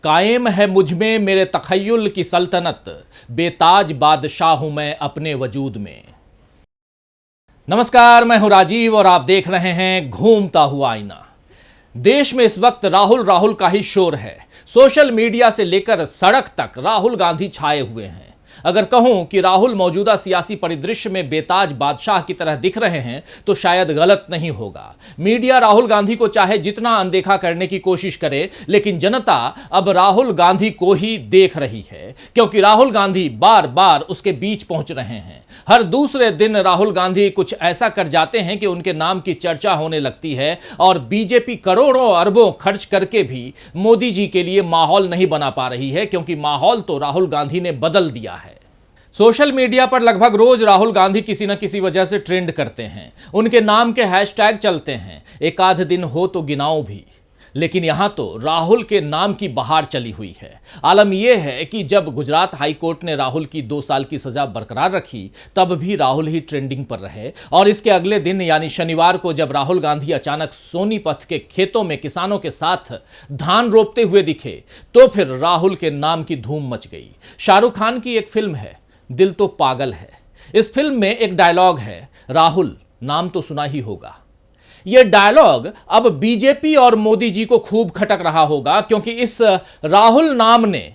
कायम है मुझ में मेरे तखय्युल की सल्तनत, बेताज बादशाह हूं मैं अपने वजूद में। नमस्कार, मैं हूं राजीव और आप देख रहे हैं घूमता हुआ आईना। देश में इस वक्त राहुल राहुल का ही शोर है। सोशल मीडिया से लेकर सड़क तक राहुल गांधी छाए हुए हैं। अगर कहूं कि राहुल मौजूदा सियासी परिदृश्य में बेताज बादशाह की तरह दिख रहे हैं तो शायद गलत नहीं होगा। मीडिया राहुल गांधी को चाहे जितना अनदेखा करने की कोशिश करे, लेकिन जनता अब राहुल गांधी को ही देख रही है, क्योंकि राहुल गांधी बार बार उसके बीच पहुंच रहे हैं। हर दूसरे दिन राहुल गांधी कुछ ऐसा कर जाते हैं कि उनके नाम की चर्चा होने लगती है और बीजेपी करोड़ों अरबों खर्च करके भी मोदी जी के लिए माहौल नहीं बना पा रही है, क्योंकि माहौल तो राहुल गांधी ने बदल दिया है। सोशल मीडिया पर लगभग रोज राहुल गांधी किसी न किसी वजह से ट्रेंड करते हैं। उनके नाम के हैशटैग चलते हैं, एक आध दिन हो तो गिनाओ भी। लेकिन यहां तो राहुल के नाम की बहार चली हुई है। आलम यह है कि जब गुजरात हाई कोर्ट ने राहुल की 2 साल की सजा बरकरार रखी, तब भी राहुल ही ट्रेंडिंग पर रहे। और इसके अगले दिन यानी शनिवार को जब राहुल गांधी अचानक सोनीपत के खेतों में किसानों के साथ धान रोपते हुए दिखे, तो फिर राहुल के नाम की धूम मच गई। शाहरुख खान की एक फिल्म है दिल तो पागल है। इस फिल्म में एक डायलॉग है, राहुल नाम तो सुना ही होगा। यह डायलॉग अब बीजेपी और मोदी जी को खूब खटक रहा होगा, क्योंकि इस राहुल नाम ने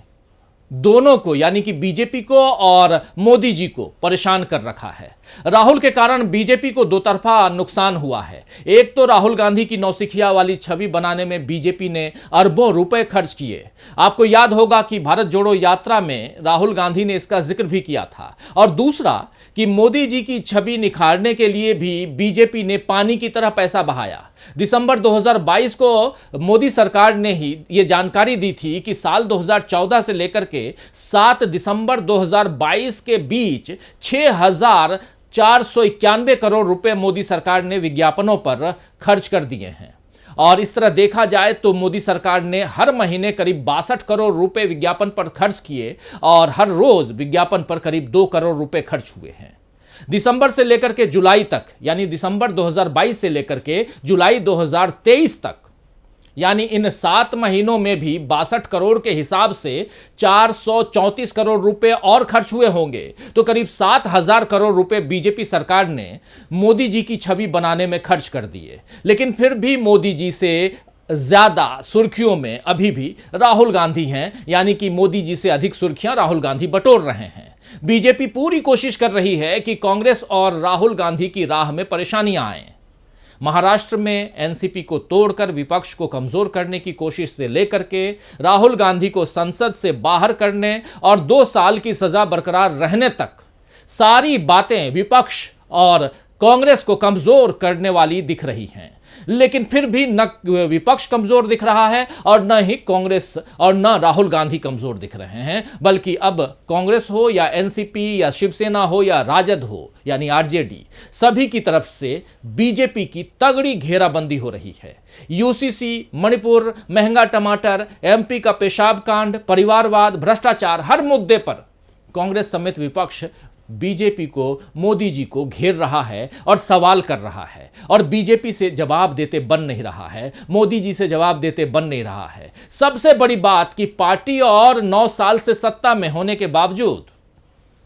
दोनों को यानी कि बीजेपी को और मोदी जी को परेशान कर रखा है। राहुल के कारण बीजेपी को दो तरफा नुकसान हुआ है। एक तो राहुल गांधी की नौसिखिया वाली छवि बनाने में बीजेपी ने अरबों रुपए खर्च किए। आपको याद होगा कि भारत जोड़ो यात्रा में राहुल गांधी ने इसका जिक्र भी किया था। और दूसरा कि मोदी जी की छवि निखारने के लिए भी बीजेपी ने पानी की तरह पैसा बहाया। दिसंबर 2022 को मोदी सरकार ने ही यह जानकारी दी थी कि साल 2014 से लेकर के 7 दिसंबर 2022 के बीच 6,491 करोड़ रुपए मोदी सरकार ने विज्ञापनों पर खर्च कर दिए हैं। और इस तरह देखा जाए तो मोदी सरकार ने हर महीने करीब 62 करोड़ रुपए विज्ञापन पर खर्च किए और हर रोज विज्ञापन पर करीब 2 करोड़ रुपए खर्च हुए हैं। दिसंबर से लेकर के जुलाई तक, यानी दिसंबर 2022 से लेकर के जुलाई 2023 तक, यानी इन 7 महीनों में भी 62 करोड़ के हिसाब से 434 करोड़ रुपए और खर्च हुए होंगे। तो करीब 7,000 करोड़ रुपए बीजेपी सरकार ने मोदी जी की छवि बनाने में खर्च कर दिए। लेकिन फिर भी मोदी जी से ज्यादा सुर्खियों में अभी भी राहुल गांधी हैं, यानी कि मोदी जी से अधिक सुर्खियां राहुल गांधी बटोर रहे हैं। बीजेपी पूरी कोशिश कर रही है कि कांग्रेस और राहुल गांधी की राह में परेशानियां आएं। महाराष्ट्र में एनसीपी को तोड़कर विपक्ष को कमजोर करने की कोशिश से लेकर के राहुल गांधी को संसद से बाहर करने और 2 साल की सजा बरकरार रहने तक सारी बातें विपक्ष और कांग्रेस को कमजोर करने वाली दिख रही हैं। लेकिन फिर भी न विपक्ष कमजोर दिख रहा है और न ही कांग्रेस और न राहुल गांधी कमजोर दिख रहे हैं, बल्कि अब कांग्रेस हो या एनसीपी या शिवसेना हो या राजद हो यानी आरजेडी, सभी की तरफ से बीजेपी की तगड़ी घेराबंदी हो रही है। यूसीसी, मणिपुर, महंगा टमाटर, एमपी का पेशाब कांड, परिवारवाद, भ्रष्टाचार, हर मुद्दे पर कांग्रेस समेत विपक्ष बीजेपी को, मोदी जी को घेर रहा है और सवाल कर रहा है। और बीजेपी से जवाब देते बन नहीं रहा है, मोदी जी से जवाब देते बन नहीं रहा है। सबसे बड़ी बात कि पार्टी और 9 साल से सत्ता में होने के बावजूद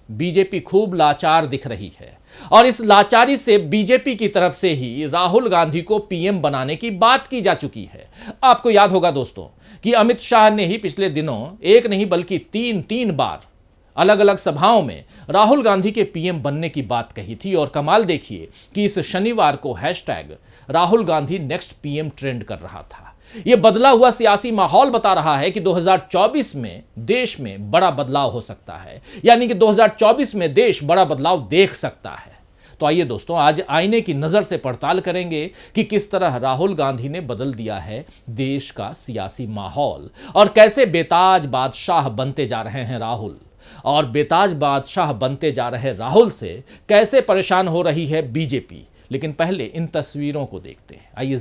बीजेपी खूब लाचार दिख रही है। और इस लाचारी से बीजेपी की तरफ से ही राहुल गांधी को पीएम बनाने की बात की जा चुकी है। आपको याद होगा दोस्तों कि अमित शाह ने ही पिछले दिनों एक नहीं बल्कि 3 बार अलग अलग सभाओं में राहुल गांधी के पीएम बनने की बात कही थी। और कमाल देखिए कि इस शनिवार को hashtag Rahul Gandhi next PM trend कर रहा था। यह बदला हुआ सियासी माहौल बता रहा है कि 2024 में देश में बड़ा बदलाव हो सकता है, यानी कि 2024 में देश बड़ा बदलाव देख सकता है। तो आइए दोस्तों, आज आईने की नजर से पड़ताल करेंगे कि किस तरह राहुल गांधी ने बदल दिया है देश का सियासी माहौल और कैसे बेताज बादशाह बनते जा रहे हैं राहुल। और बेताज बादशाह बनते जा रहे राहुल से कैसे परेशान हो रही है बीजेपी। लेकिन पहले इन तस्वीरों को देखते हैं, आइए।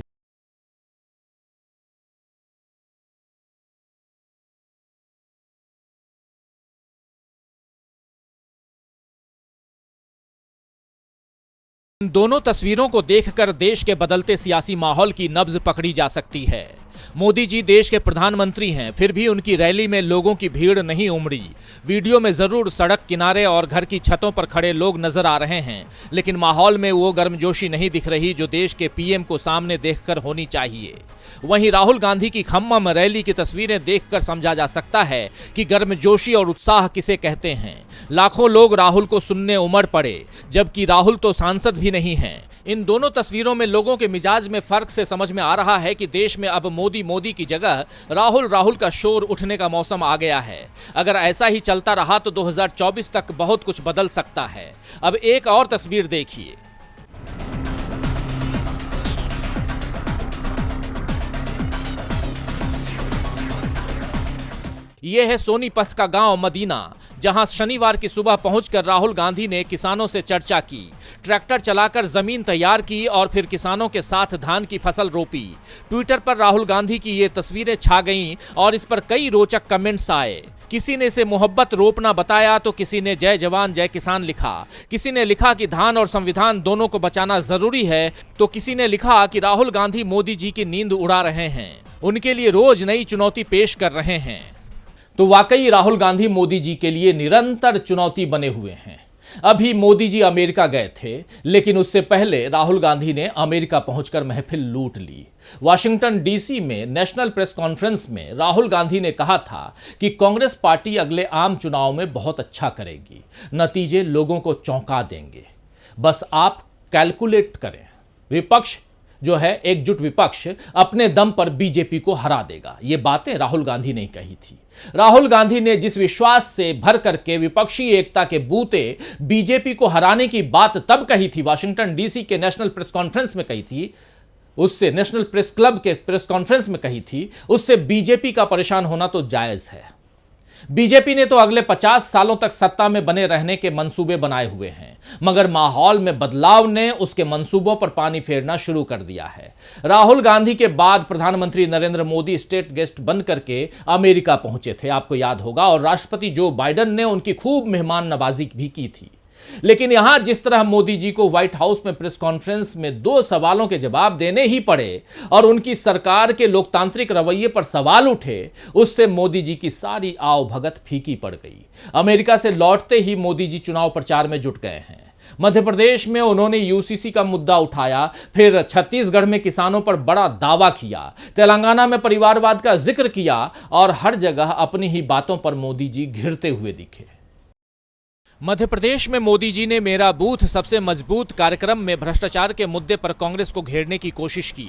इन दोनों तस्वीरों को देखकर देश के बदलते सियासी माहौल की नब्ज पकड़ी जा सकती है। मोदी जी देश के प्रधानमंत्री हैं, फिर भी उनकी रैली में लोगों की भीड़ नहीं उमड़ी। वीडियो में जरूर सड़क किनारे और घर की छतों पर खड़े लोग नजर आ रहे हैं, लेकिन माहौल में वो गर्मजोशी नहीं दिख रही जो देश के पीएम को सामने देखकर होनी चाहिए। वहीं राहुल गांधी की खम्मम रैली की तस्वीरें देखकर समझा जा सकता है कि गर्मजोशी और उत्साह किसे कहते हैं। लाखों लोग राहुल को सुनने उमड़ पड़े, जबकि राहुल तो सांसद भी नहीं हैं। इन दोनों तस्वीरों में लोगों के मिजाज में फर्क से समझ में आ रहा है कि देश में अब मोदी मोदी की जगह राहुल राहुल का शोर उठने का मौसम आ गया है। अगर ऐसा ही चलता रहा तो 2024 तक बहुत कुछ बदल सकता है। अब एक और तस्वीर देखिए। ये है सोनीपत का गांव मदीना, जहां शनिवार की सुबह पहुंचकर राहुल गांधी ने किसानों से चर्चा की, ट्रैक्टर चलाकर जमीन तैयार की और फिर किसानों के साथ धान की फसल रोपी। ट्विटर पर राहुल गांधी की ये तस्वीरें छा गईं और इस पर कई रोचक कमेंट्स आए। किसी ने इसे मोहब्बत रोपना बताया तो किसी ने जय जवान जय किसान लिखा। किसी ने लिखा कि धान और संविधान दोनों को बचाना जरूरी है, तो किसी ने लिखा कि राहुल गांधी मोदी जी की नींद उड़ा रहे हैं, उनके लिए रोज नई चुनौती पेश कर रहे हैं। तो वाकई राहुल गांधी मोदी जी के लिए निरंतर चुनौती बने हुए हैं। अभी मोदी जी अमेरिका गए थे, लेकिन उससे पहले राहुल गांधी ने अमेरिका पहुंचकर महफिल लूट ली। वाशिंगटन डीसी में नेशनल प्रेस कॉन्फ्रेंस में राहुल गांधी ने कहा था कि कांग्रेस पार्टी अगले आम चुनाव में बहुत अच्छा करेगी, नतीजे लोगों को चौंका देंगे, बस आप कैलकुलेट करें। विपक्ष जो है, एकजुट विपक्ष अपने दम पर बीजेपी को हरा देगा। ये बातें राहुल गांधी ने कही थी। राहुल गांधी ने जिस विश्वास से भर करके विपक्षी एकता के बूते बीजेपी को हराने की बात तब कही थी, वाशिंगटन डीसी के नेशनल प्रेस कॉन्फ्रेंस में कही थी, उससे नेशनल प्रेस क्लब के प्रेस कॉन्फ्रेंस में कही थी, उससे बीजेपी का परेशान होना तो जायज है। बीजेपी ने तो अगले 50 सालों तक सत्ता में बने रहने के मंसूबे बनाए हुए हैं, मगर माहौल में बदलाव ने उसके मंसूबों पर पानी फेरना शुरू कर दिया है। राहुल गांधी के बाद प्रधानमंत्री नरेंद्र मोदी स्टेट गेस्ट बनकर के अमेरिका पहुंचे थे, आपको याद होगा, और राष्ट्रपति जो बाइडेन ने उनकी खूब मेहमान नवाजी भी की थी। लेकिन यहां जिस तरह मोदी जी को व्हाइट हाउस में प्रेस कॉन्फ्रेंस में 2 सवालों के जवाब देने ही पड़े और उनकी सरकार के लोकतांत्रिक रवैये पर सवाल उठे, उससे मोदी जी की सारी आवभगत फीकी पड़ गई। अमेरिका से लौटते ही मोदी जी चुनाव प्रचार में जुट गए हैं। मध्य प्रदेश में उन्होंने यूसीसी का मुद्दा उठाया, फिर छत्तीसगढ़ में किसानों पर बड़ा दावा किया, तेलंगाना में परिवारवाद का जिक्र किया और हर जगह अपनी ही बातों पर मोदी जी घिरते हुए दिखे। मध्य प्रदेश में मोदी जी ने मेरा बूथ सबसे मजबूत कार्यक्रम में भ्रष्टाचार के मुद्दे पर कांग्रेस को घेरने की कोशिश की।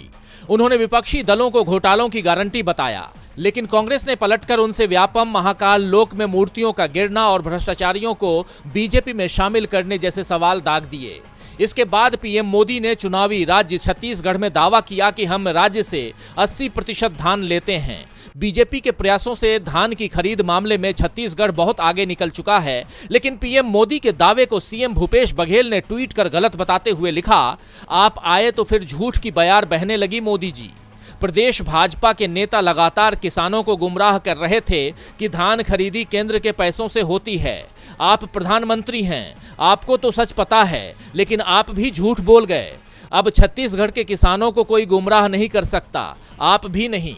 उन्होंने विपक्षी दलों को घोटालों की गारंटी बताया, लेकिन कांग्रेस ने पलटकर उनसे व्यापम, महाकाल लोक में मूर्तियों का गिरना और भ्रष्टाचारियों को बीजेपी में शामिल करने जैसे सवाल दाग दिए। इसके बाद पीएम मोदी ने चुनावी राज्य छत्तीसगढ़ में दावा किया कि हम राज्य से 80% धान लेते हैं। बीजेपी के प्रयासों से धान की खरीद मामले में छत्तीसगढ़ बहुत आगे निकल चुका है, लेकिन पीएम मोदी के दावे को सीएम भूपेश बघेल ने ट्वीट कर गलत बताते हुए लिखा, आप आए तो फिर झूठ की बयार बहने लगी मोदी जी। प्रदेश भाजपा के नेता लगातार किसानों को गुमराह कर रहे थे कि धान खरीदी केंद्र के पैसों से होती है। आप प्रधानमंत्री हैं, आपको तो सच पता है, लेकिन आप भी झूठ बोल गए। अब छत्तीसगढ़ के किसानों को कोई गुमराह नहीं कर सकता, आप भी नहीं।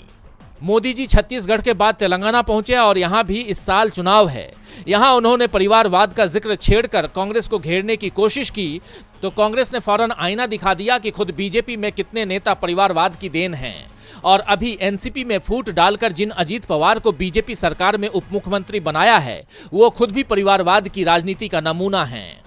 मोदी जी छत्तीसगढ़ के बाद तेलंगाना पहुंचे और यहां भी इस साल चुनाव है। यहां उन्होंने परिवारवाद का जिक्र छेड़कर कांग्रेस को घेरने की कोशिश की, तो कांग्रेस ने फौरन आईना दिखा दिया कि खुद बीजेपी में कितने नेता परिवारवाद की देन हैं। और अभी एनसीपी में फूट डालकर जिन अजीत पवार को बीजेपी सरकार में उप मुख्यमंत्री बनाया है, वो खुद भी परिवारवाद की राजनीति का नमूना हैं।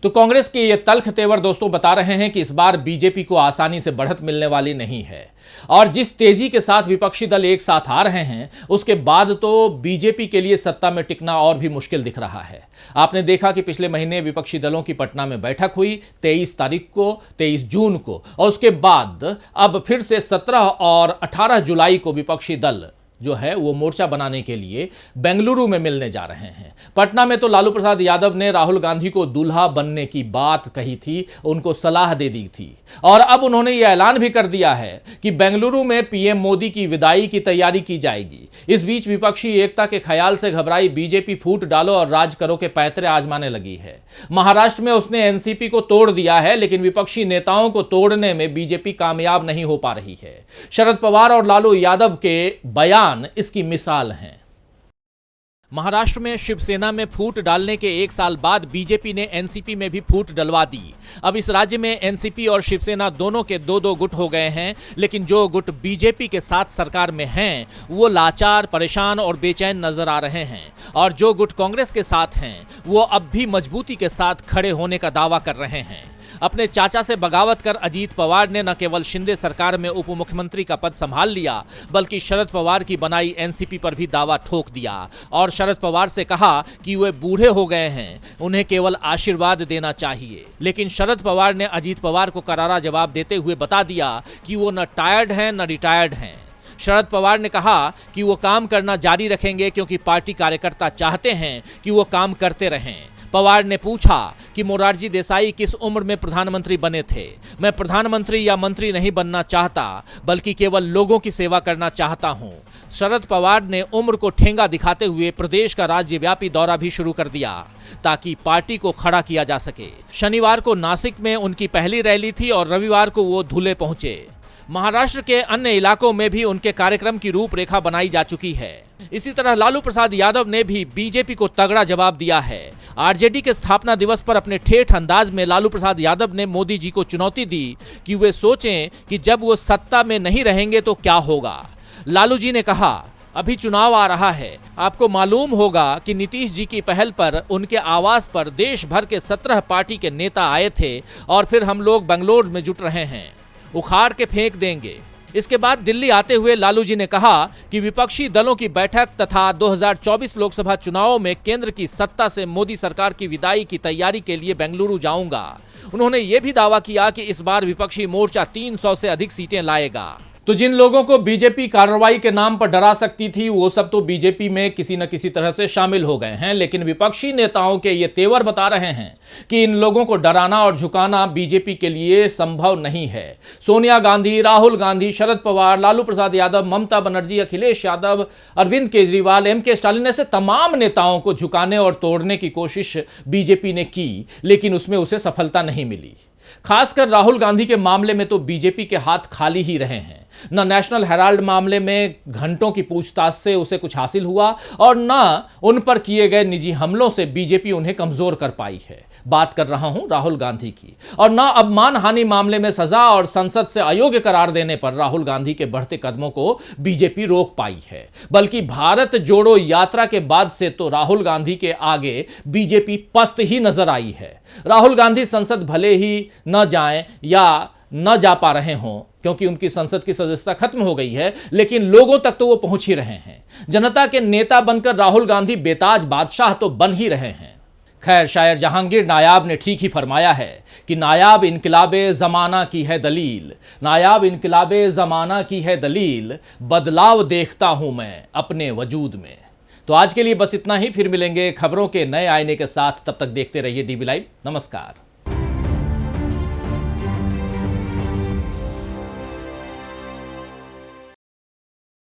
तो कांग्रेस के ये तल्ख तेवर दोस्तों बता रहे हैं कि इस बार बीजेपी को आसानी से बढ़त मिलने वाली नहीं है, और जिस तेजी के साथ विपक्षी दल एक साथ आ रहे हैं, उसके बाद तो बीजेपी के लिए सत्ता में टिकना और भी मुश्किल दिख रहा है। आपने देखा कि पिछले महीने विपक्षी दलों की पटना में बैठक हुई 23 तारीख को, 23 जून को, और उसके बाद अब फिर से 17 और 18 जुलाई को विपक्षी दल जो है वो मोर्चा बनाने के लिए बेंगलुरु में मिलने जा रहे हैं। पटना में तो लालू प्रसाद यादव ने राहुल गांधी को दूल्हा बनने की बात कही थी, उनको सलाह दे दी थी और अब उन्होंने ये ऐलान भी कर दिया है कि बेंगलुरु में पीएम मोदी की विदाई की तैयारी की जाएगी। इस बीच विपक्षी एकता के ख्याल से घबराई बीजेपी फूट डालो और राज करो के पैंतरे आजमाने लगी है। महाराष्ट्र में उसने एनसीपी को तोड़ दिया है, लेकिन विपक्षी नेताओं को तोड़ने में बीजेपी कामयाब नहीं हो पा रही है। शरद पवार और लालू यादव के बयान इसकी मिसाल हैं। महाराष्ट्र में शिवसेना में फूट डालने के एक साल बाद बीजेपी ने एनसीपी में भी फूट डलवा दी। अब इस राज्य में एनसीपी और शिवसेना दोनों के दो दो गुट हो गए हैं, लेकिन जो गुट बीजेपी के साथ सरकार में हैं वो लाचार, परेशान और बेचैन नजर आ रहे हैं और जो गुट कांग्रेस के साथ हैं वो अब भी मजबूती के साथ खड़े होने का दावा कर रहे हैं। अपने चाचा से बगावत कर अजीत पवार ने न केवल शिंदे सरकार में उप मुख्यमंत्री का पद संभाल लिया, बल्कि शरद पवार की बनाई एनसीपी पर भी दावा ठोक दिया और शरद पवार से कहा कि वे बूढ़े हो गए हैं, उन्हें केवल आशीर्वाद देना चाहिए। लेकिन शरद पवार ने अजीत पवार को करारा जवाब देते हुए बता दिया कि वो न टायर्ड हैं न रिटायर्ड हैं। शरद पवार ने कहा कि वो काम करना जारी रखेंगे क्योंकि पार्टी कार्यकर्ता चाहते हैं कि वो काम करते रहें। पवार ने पूछा कि मोरारजी देसाई किस उम्र में प्रधानमंत्री बने थे। मैं प्रधानमंत्री या मंत्री नहीं बनना चाहता, बल्कि केवल लोगों की सेवा करना चाहता हूं। शरद पवार ने उम्र को ठेंगा दिखाते हुए प्रदेश का राज्यव्यापी दौरा भी शुरू कर दिया ताकि पार्टी को खड़ा किया जा सके। शनिवार को नासिक में उनकी पहली रैली थी और रविवार को वो धुले पहुंचे। महाराष्ट्र के अन्य इलाकों में भी उनके कार्यक्रम की रूपरेखा बनाई जा चुकी है। इसी तरह लालू प्रसाद यादव ने भी बीजेपी को तगड़ा जवाब दिया है। आरजेडी के स्थापना दिवस पर अपने ठेठ अंदाज में लालू प्रसाद यादव ने मोदी जी को चुनौती दी कि वे सोचें कि जब वो सत्ता में नहीं रहेंगे तो क्या होगा। लालू जी ने कहा, अभी चुनाव आ रहा है, आपको मालूम होगा कि नीतीश जी की पहल पर उनके आवास पर देश भर के 17 पार्टी के नेता आए थे और फिर हम लोग बेंगलोर में जुट रहे हैं, उखाड़ के फेंक देंगे। इसके बाद दिल्ली आते हुए लालू जी ने कहा कि विपक्षी दलों की बैठक तथा 2024 लोकसभा चुनावों में केंद्र की सत्ता से मोदी सरकार की विदाई की तैयारी के लिए बेंगलुरु जाऊंगा। उन्होंने ये भी दावा किया कि इस बार विपक्षी मोर्चा 300 से अधिक सीटें लाएगा। तो जिन लोगों को बीजेपी कार्रवाई के नाम पर डरा सकती थी वो सब तो बीजेपी में किसी न किसी तरह से शामिल हो गए हैं, लेकिन विपक्षी नेताओं के ये तेवर बता रहे हैं कि इन लोगों को डराना और झुकाना बीजेपी के लिए संभव नहीं है। सोनिया गांधी, राहुल गांधी, शरद पवार, लालू प्रसाद यादव, ममता बनर्जी, अखिलेश यादव, अरविंद केजरीवाल, एमके स्टालिन ऐसे तमाम नेताओं को झुकाने और तोड़ने की कोशिश बीजेपी ने की, लेकिन उसमें उसे सफलता नहीं मिली। खासकर राहुल गांधी के मामले में तो बीजेपी के हाथ खाली ही रहे हैं। न नेशनल हेराल्ड मामले में घंटों की पूछताछ से उसे कुछ हासिल हुआ और न उन पर किए गए निजी हमलों से बीजेपी उन्हें कमजोर कर पाई है। बात कर रहा हूं राहुल गांधी की। और न अब मानहानि मामले में सजा और संसद से अयोग्य करार देने पर राहुल गांधी के बढ़ते कदमों को बीजेपी रोक पाई है, बल्कि भारत जोड़ो यात्रा के बाद से तो राहुल गांधी के आगे बीजेपी पस्त ही नजर आई है। राहुल गांधी संसद भले ही न जाएं या न जा पा रहे हों क्योंकि उनकी संसद की सदस्यता खत्म हो गई है, लेकिन लोगों तक तो वो पहुंच ही रहे हैं। जनता के नेता बनकर राहुल गांधी बेताज बादशाह तो बन ही रहे हैं। खैर, शायर जहांगीर नायाब ने ठीक ही फरमाया है कि नायाब इनकलाबे ज़माना की है दलील, नायाब इनकलाबे ज़माना की है दलील, बदलाव देखता हूं मैं अपने वजूद में। तो आज के लिए बस इतना ही, फिर मिलेंगे खबरों के नए आईने के साथ। तब तक देखते रहिए डीबी लाइव। नमस्कार।